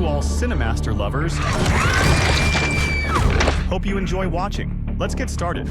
all Cinemaster lovers. Hope you enjoy watching. Let's get started.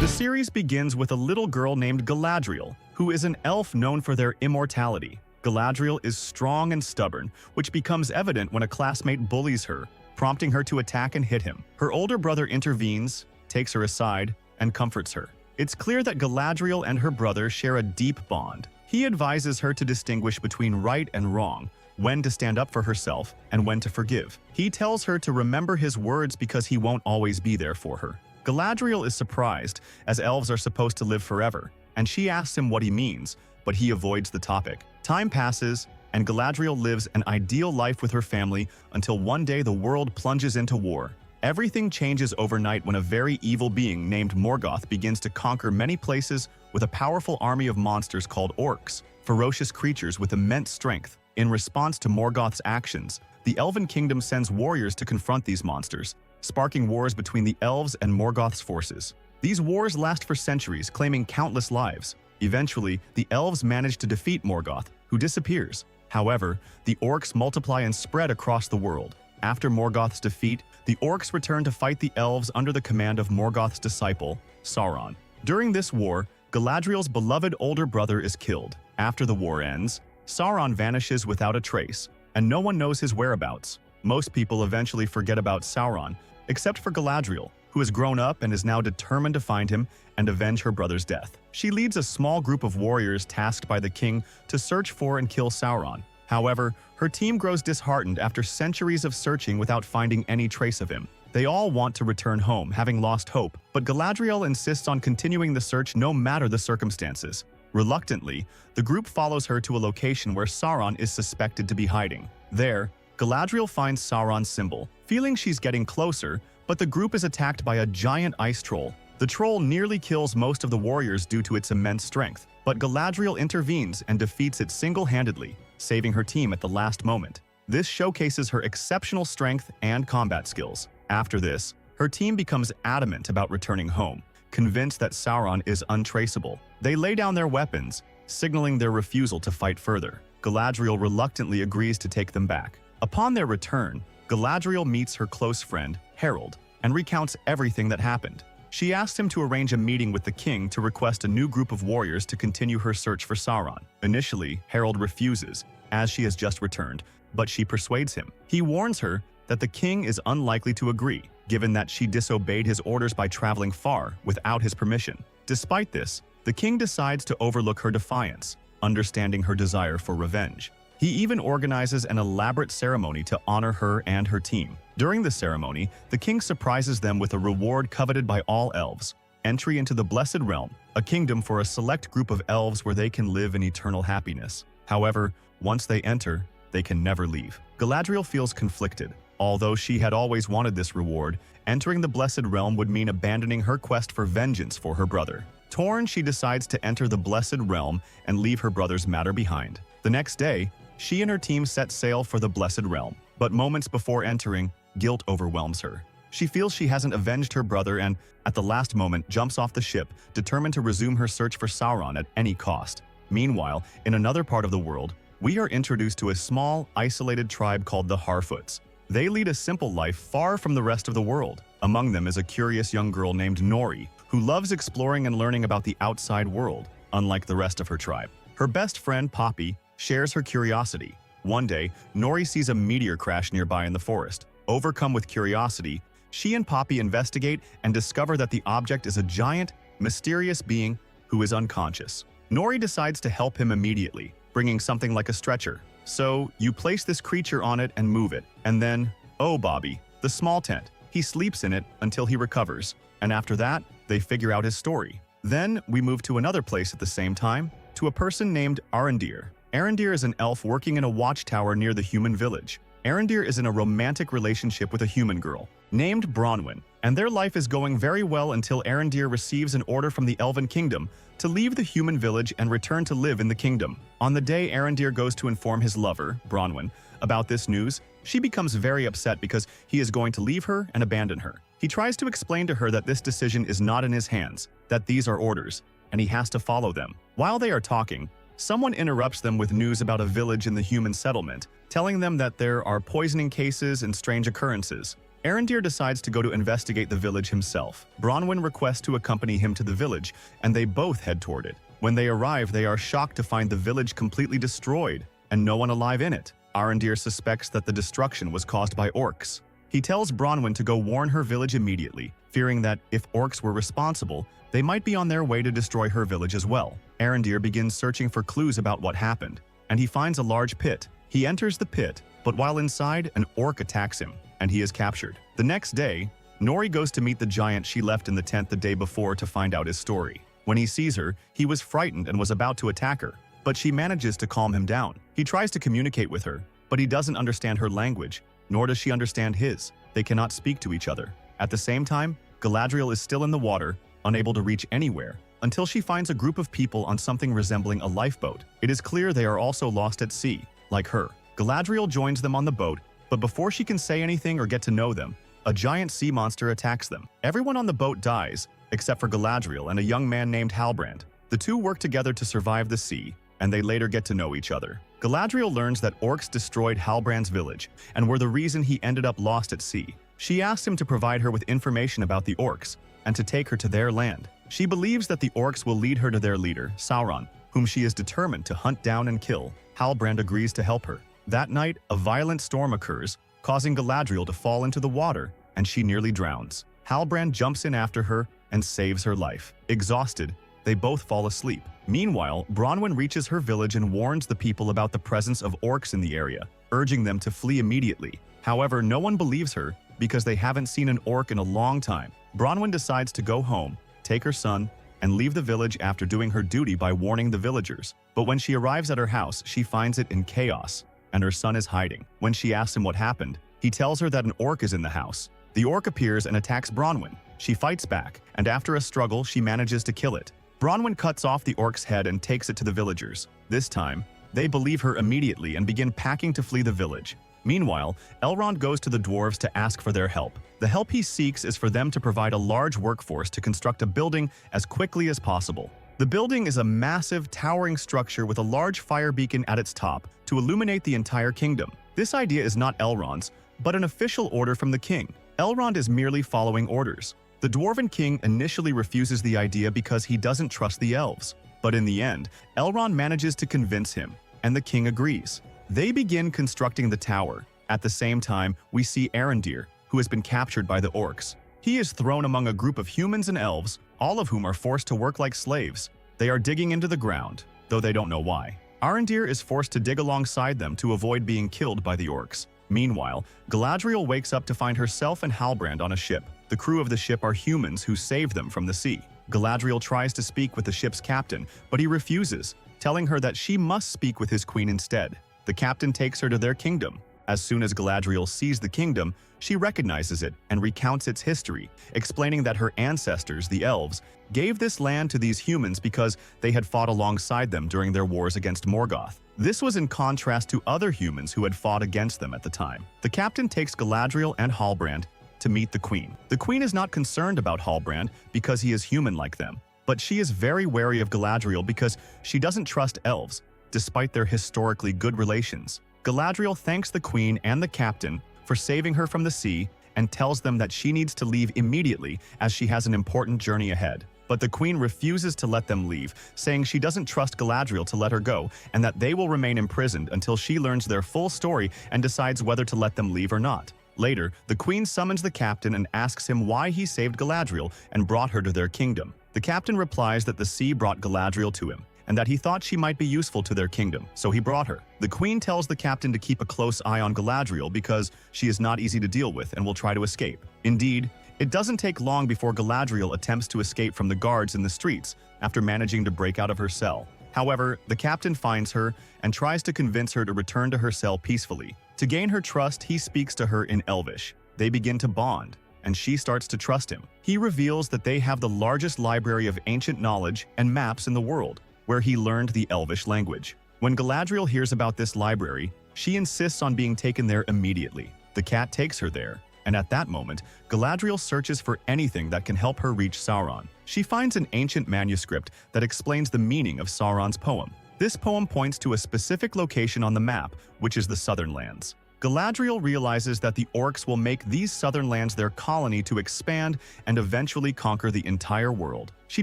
The series begins with a little girl named Galadriel, who is an elf known for their immortality. Galadriel is strong and stubborn, which becomes evident when a classmate bullies her, prompting her to attack and hit him. Her older brother intervenes, takes her aside, and comforts her. It's clear that Galadriel and her brother share a deep bond. He advises her to distinguish between right and wrong, when to stand up for herself, and when to forgive. He tells her to remember his words because he won't always be there for her. Galadriel is surprised, as elves are supposed to live forever, and she asks him what he means, but he avoids the topic. Time passes, and Galadriel lives an ideal life with her family until one day the world plunges into war. Everything changes overnight when a very evil being named Morgoth begins to conquer many places with a powerful army of monsters called orcs, ferocious creatures with immense strength. In response to Morgoth's actions, the Elven Kingdom sends warriors to confront these monsters, sparking wars between the elves and Morgoth's forces. These wars last for centuries, claiming countless lives. Eventually, the elves manage to defeat Morgoth, who disappears. However, the orcs multiply and spread across the world. After Morgoth's defeat, the orcs return to fight the elves under the command of Morgoth's disciple, Sauron. During this war, Galadriel's beloved older brother is killed. After the war ends, Sauron vanishes without a trace, and no one knows his whereabouts. Most people eventually forget about Sauron, except for Galadriel, who has grown up and is now determined to find him and avenge her brother's death. She leads a small group of warriors tasked by the king to search for and kill Sauron. However, her team grows disheartened after centuries of searching without finding any trace of him. They all want to return home, having lost hope, but Galadriel insists on continuing the search no matter the circumstances. Reluctantly, the group follows her to a location where Sauron is suspected to be hiding. There, Galadriel finds Sauron's symbol, feeling she's getting closer, but the group is attacked by a giant ice troll. The troll nearly kills most of the warriors due to its immense strength, but Galadriel intervenes and defeats it single-handedly, saving her team at the last moment. This showcases her exceptional strength and combat skills. After this, her team becomes adamant about returning home, convinced that Sauron is untraceable. They lay down their weapons, signaling their refusal to fight further. Galadriel reluctantly agrees to take them back. Upon their return, Galadriel meets her close friend, Harold, and recounts everything that happened. She asks him to arrange a meeting with the king to request a new group of warriors to continue her search for Sauron. Initially, Harold refuses, as she has just returned, but she persuades him. He warns her that the king is unlikely to agree, given that she disobeyed his orders by traveling far without his permission. Despite this, the king decides to overlook her defiance, understanding her desire for revenge. He even organizes an elaborate ceremony to honor her and her team. During the ceremony, the king surprises them with a reward coveted by all elves: entry into the Blessed Realm, a kingdom for a select group of elves where they can live in eternal happiness. However, once they enter, they can never leave. Galadriel feels conflicted. Although she had always wanted this reward, entering the Blessed Realm would mean abandoning her quest for vengeance for her brother. Torn, she decides to enter the Blessed Realm and leave her brother's matter behind. The next day, she and her team set sail for the Blessed Realm, but moments before entering, guilt overwhelms her. She feels she hasn't avenged her brother and, at the last moment, jumps off the ship, determined to resume her search for Sauron at any cost. Meanwhile, in another part of the world, we are introduced to a small, isolated tribe called the Harfoots. They lead a simple life far from the rest of the world. Among them is a curious young girl named Nori, who loves exploring and learning about the outside world, unlike the rest of her tribe. Her best friend, Poppy, shares her curiosity. One day, Nori sees a meteor crash nearby in the forest. Overcome with curiosity, she and Poppy investigate and discover that the object is a giant, mysterious being who is unconscious. Nori decides to help him immediately, bringing something like a stretcher. So, you place this creature on it and move it, and then, oh Bobby, the small tent. He sleeps in it until he recovers, and after that, they figure out his story. Then, we move to another place at the same time, to a person named Arondir. Arondir is an elf working in a watchtower near the human village. Arondir is in a romantic relationship with a human girl named Bronwyn, and their life is going very well until Arondir receives an order from the Elven Kingdom to leave the human village and return to live in the kingdom. On the day Arondir goes to inform his lover, Bronwyn, about this news, she becomes very upset because he is going to leave her and abandon her. He tries to explain to her that this decision is not in his hands, that these are orders, and he has to follow them. While they are talking, Someone interrupts them with news about a village in the human settlement, telling them that there are poisoning cases and strange occurrences. Arondir decides to go to investigate the village himself. Bronwyn requests to accompany him to the village, and they both head toward it. When they arrive, they are shocked to find the village completely destroyed, and no one alive in it. Arondir suspects that the destruction was caused by orcs. He tells Bronwyn to go warn her village immediately, fearing that if orcs were responsible, they might be on their way to destroy her village as well. Arondir begins searching for clues about what happened, and he finds a large pit. He enters the pit, but while inside, an orc attacks him, and he is captured. The next day, Nori goes to meet the giant she left in the tent the day before to find out his story. When he sees her, he was frightened and was about to attack her, but she manages to calm him down. He tries to communicate with her, but he doesn't understand her language, nor does she understand his. They cannot speak to each other. At the same time, Galadriel is still in the water, unable to reach anywhere, until she finds a group of people on something resembling a lifeboat. It is clear they are also lost at sea, like her. Galadriel joins them on the boat, but before she can say anything or get to know them, a giant sea monster attacks them. Everyone on the boat dies, except for Galadriel and a young man named Halbrand. The two work together to survive the sea, and they later get to know each other. Galadriel learns that orcs destroyed Halbrand's village and were the reason he ended up lost at sea. She asks him to provide her with information about the orcs and to take her to their land. She believes that the orcs will lead her to their leader, Sauron, whom she is determined to hunt down and kill. Halbrand agrees to help her. That night, a violent storm occurs, causing Galadriel to fall into the water, and she nearly drowns. Halbrand jumps in after her and saves her life. Exhausted, they both fall asleep. Meanwhile, Bronwyn reaches her village and warns the people about the presence of orcs in the area, urging them to flee immediately. However, no one believes her because they haven't seen an orc in a long time. Bronwyn decides to go home, take her son, and leave the village after doing her duty by warning the villagers. But when she arrives at her house, she finds it in chaos, and her son is hiding. When she asks him what happened, he tells her that an orc is in the house. The orc appears and attacks Bronwyn. She fights back, and after a struggle, she manages to kill it. Bronwyn cuts off the orc's head and takes it to the villagers. This time, they believe her immediately and begin packing to flee the village. Meanwhile, Elrond goes to the dwarves to ask for their help. The help he seeks is for them to provide a large workforce to construct a building as quickly as possible. The building is a massive, towering structure with a large fire beacon at its top to illuminate the entire kingdom. This idea is not Elrond's, but an official order from the king. Elrond is merely following orders. The Dwarven king initially refuses the idea because he doesn't trust the elves. But in the end, Elrond manages to convince him, and the king agrees. They begin constructing the tower. At the same time, we see Arondir, who has been captured by the orcs. He is thrown among a group of humans and elves, all of whom are forced to work like slaves. They are digging into the ground, though they don't know why. Arondir is forced to dig alongside them to avoid being killed by the orcs. Meanwhile, Galadriel wakes up to find herself and Halbrand on a ship. The crew of the ship are humans who saved them from the sea. Galadriel tries to speak with the ship's captain, but he refuses, telling her that she must speak with his queen instead. The captain takes her to their kingdom. As soon as Galadriel sees the kingdom, she recognizes it and recounts its history, explaining that her ancestors, the Elves, gave this land to these humans because they had fought alongside them during their wars against Morgoth. This was in contrast to other humans who had fought against them at the time. The captain takes Galadriel and Halbrand to meet the queen. The queen is not concerned about Halbrand because he is human like them, but she is very wary of Galadriel because she doesn't trust elves, despite their historically good relations. Galadriel thanks the queen and the captain for saving her from the sea and tells them that she needs to leave immediately as she has an important journey ahead. But the queen refuses to let them leave, saying she doesn't trust Galadriel to let her go and that they will remain imprisoned until she learns their full story and decides whether to let them leave or not. Later, the queen summons the captain and asks him why he saved Galadriel and brought her to their kingdom. The captain replies that the sea brought Galadriel to him, and that he thought she might be useful to their kingdom, so he brought her. The queen tells the captain to keep a close eye on Galadriel because she is not easy to deal with and will try to escape. Indeed, it doesn't take long before Galadriel attempts to escape from the guards in the streets after managing to break out of her cell. However, the captain finds her and tries to convince her to return to her cell peacefully. To gain her trust, he speaks to her in Elvish. They begin to bond, and she starts to trust him. He reveals that they have the largest library of ancient knowledge and maps in the world, where he learned the Elvish language. When Galadriel hears about this library, she insists on being taken there immediately. The cat takes her there, and at that moment, Galadriel searches for anything that can help her reach Sauron. She finds an ancient manuscript that explains the meaning of Sauron's poem. This poem points to a specific location on the map, which is the Southern Lands. Galadriel realizes that the orcs will make these southern lands their colony to expand and eventually conquer the entire world. She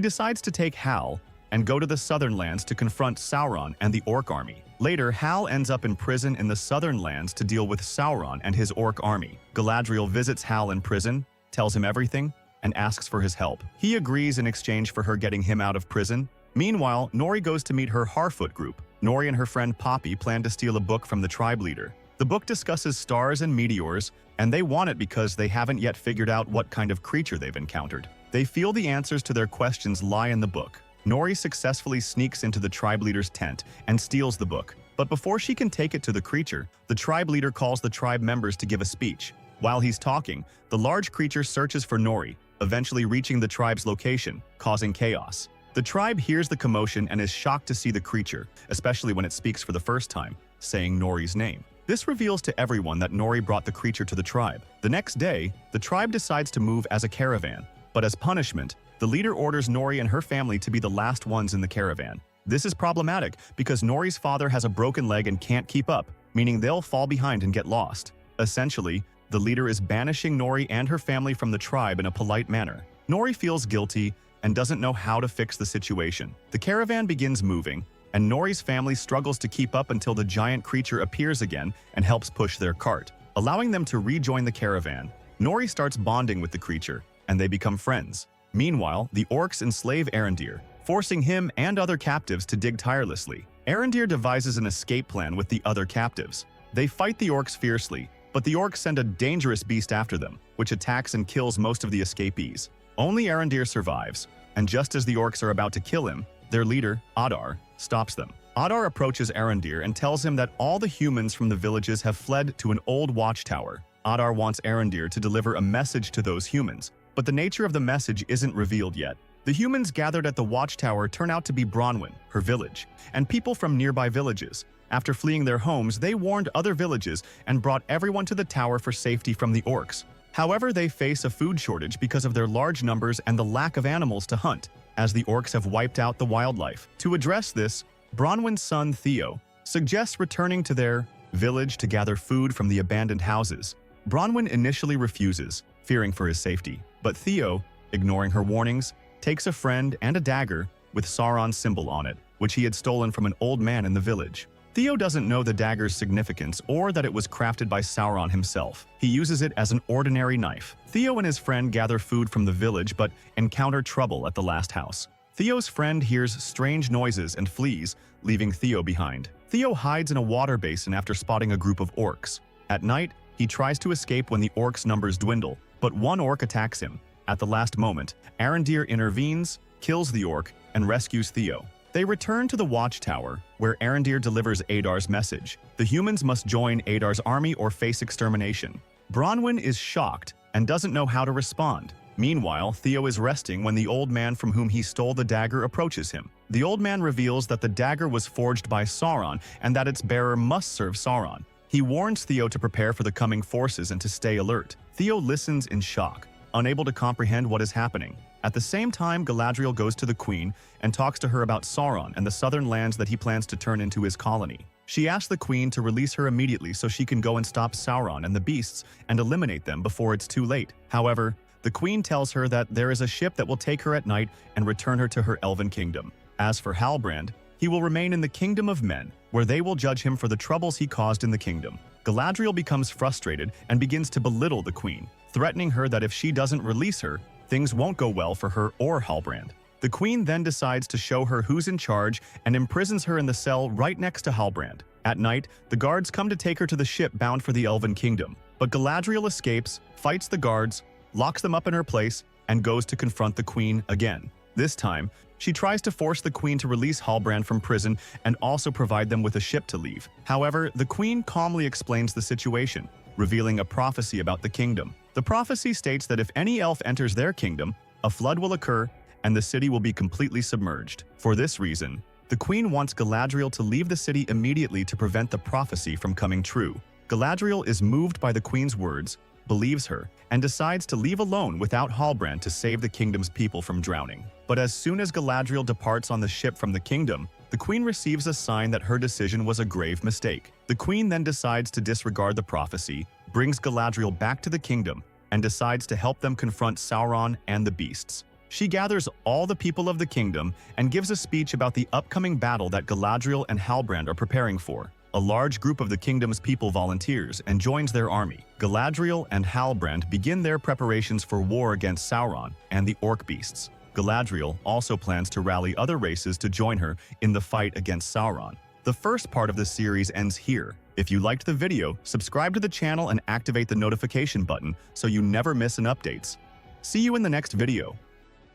decides to take Hal and go to the southern lands to confront Sauron and the orc army. Later, Hal ends up in prison in the southern lands to deal with Sauron and his orc army. Galadriel visits Hal in prison, tells him everything, and asks for his help. He agrees in exchange for her getting him out of prison. Meanwhile, Nori goes to meet her Harfoot group. Nori and her friend Poppy plan to steal a book from the tribe leader. The book discusses stars and meteors, and they want it because they haven't yet figured out what kind of creature they've encountered. They feel the answers to their questions lie in the book. Nori successfully sneaks into the tribe leader's tent and steals the book. But before she can take it to the creature, the tribe leader calls the tribe members to give a speech. While he's talking, the large creature searches for Nori, eventually reaching the tribe's location, causing chaos. The tribe hears the commotion and is shocked to see the creature, especially when it speaks for the first time, saying Nori's name. This reveals to everyone that Nori brought the creature to the tribe. The next day, the tribe decides to move as a caravan, but as punishment, the leader orders Nori and her family to be the last ones in the caravan. This is problematic because Nori's father has a broken leg and can't keep up, meaning they'll fall behind and get lost. Essentially, the leader is banishing Nori and her family from the tribe in a polite manner. Nori feels guilty and doesn't know how to fix the situation. The caravan begins moving, and Nori's family struggles to keep up until the giant creature appears again and helps push their cart, allowing them to rejoin the caravan. Nori starts bonding with the creature, and they become friends. Meanwhile, the orcs enslave Arondir, forcing him and other captives to dig tirelessly. Arondir devises an escape plan with the other captives. They fight the orcs fiercely, but the orcs send a dangerous beast after them, which attacks and kills most of the escapees. Only Arondir survives, and just as the orcs are about to kill him, their leader, Adar, stops them. Adar approaches Arondir and tells him that all the humans from the villages have fled to an old watchtower. Adar wants Arondir to deliver a message to those humans, but the nature of the message isn't revealed yet. The humans gathered at the watchtower turn out to be Bronwyn, her village, and people from nearby villages. After fleeing their homes, they warned other villages and brought everyone to the tower for safety from the orcs. However, they face a food shortage because of their large numbers and the lack of animals to hunt, as the orcs have wiped out the wildlife. To address this, Bronwyn's son Theo suggests returning to their village to gather food from the abandoned houses. Bronwyn initially refuses, fearing for his safety, but Theo, ignoring her warnings, takes a friend and a dagger with Sauron's symbol on it, which he had stolen from an old man in the village. Theo doesn't know the dagger's significance or that it was crafted by Sauron himself. He uses it as an ordinary knife. Theo and his friend gather food from the village but encounter trouble at the last house. Theo's friend hears strange noises and flees, leaving Theo behind. Theo hides in a water basin after spotting a group of orcs. At night, he tries to escape when the orcs' numbers dwindle, but one orc attacks him. At the last moment, Arondir intervenes, kills the orc, and rescues Theo. They return to the watchtower, where Arondir delivers Adar's message. The humans must join Adar's army or face extermination. Bronwyn is shocked and doesn't know how to respond. Meanwhile, Theo is resting when the old man from whom he stole the dagger approaches him. The old man reveals that the dagger was forged by Sauron and that its bearer must serve Sauron. He warns Theo to prepare for the coming forces and to stay alert. Theo listens in shock, unable to comprehend what is happening. At the same time, Galadriel goes to the Queen and talks to her about Sauron and the southern lands that he plans to turn into his colony. She asks the Queen to release her immediately so she can go and stop Sauron and the beasts and eliminate them before it's too late. However, the Queen tells her that there is a ship that will take her at night and return her to her elven kingdom. As for Halbrand, he will remain in the kingdom of men, where they will judge him for the troubles he caused in the kingdom. Galadriel becomes frustrated and begins to belittle the Queen, threatening her that if she doesn't release her, things won't go well for her or Halbrand. The Queen then decides to show her who's in charge and imprisons her in the cell right next to Halbrand. At night, the guards come to take her to the ship bound for the Elven Kingdom, but Galadriel escapes, fights the guards, locks them up in her place, and goes to confront the Queen again. This time, she tries to force the Queen to release Halbrand from prison and also provide them with a ship to leave. However, the Queen calmly explains the situation, revealing a prophecy about the kingdom. The prophecy states that if any elf enters their kingdom, a flood will occur and the city will be completely submerged. For this reason, the Queen wants Galadriel to leave the city immediately to prevent the prophecy from coming true. Galadriel is moved by the Queen's words, believes her, and decides to leave alone without Halbrand to save the kingdom's people from drowning. But as soon as Galadriel departs on the ship from the kingdom, The queen receives a sign that her decision was a grave mistake. The queen then decides to disregard the prophecy, brings Galadriel back to the kingdom, and decides to help them confront Sauron and the beasts. She gathers all the people of the kingdom and gives a speech about the upcoming battle that Galadriel and Halbrand are preparing for. A large group of the kingdom's people volunteers and joins their army. Galadriel and Halbrand begin their preparations for war against Sauron and the orc beasts. Galadriel also plans to rally other races to join her in the fight against Sauron. The first part of the series ends here. If you liked the video, subscribe to the channel and activate the notification button so you never miss an updates. See you in the next video.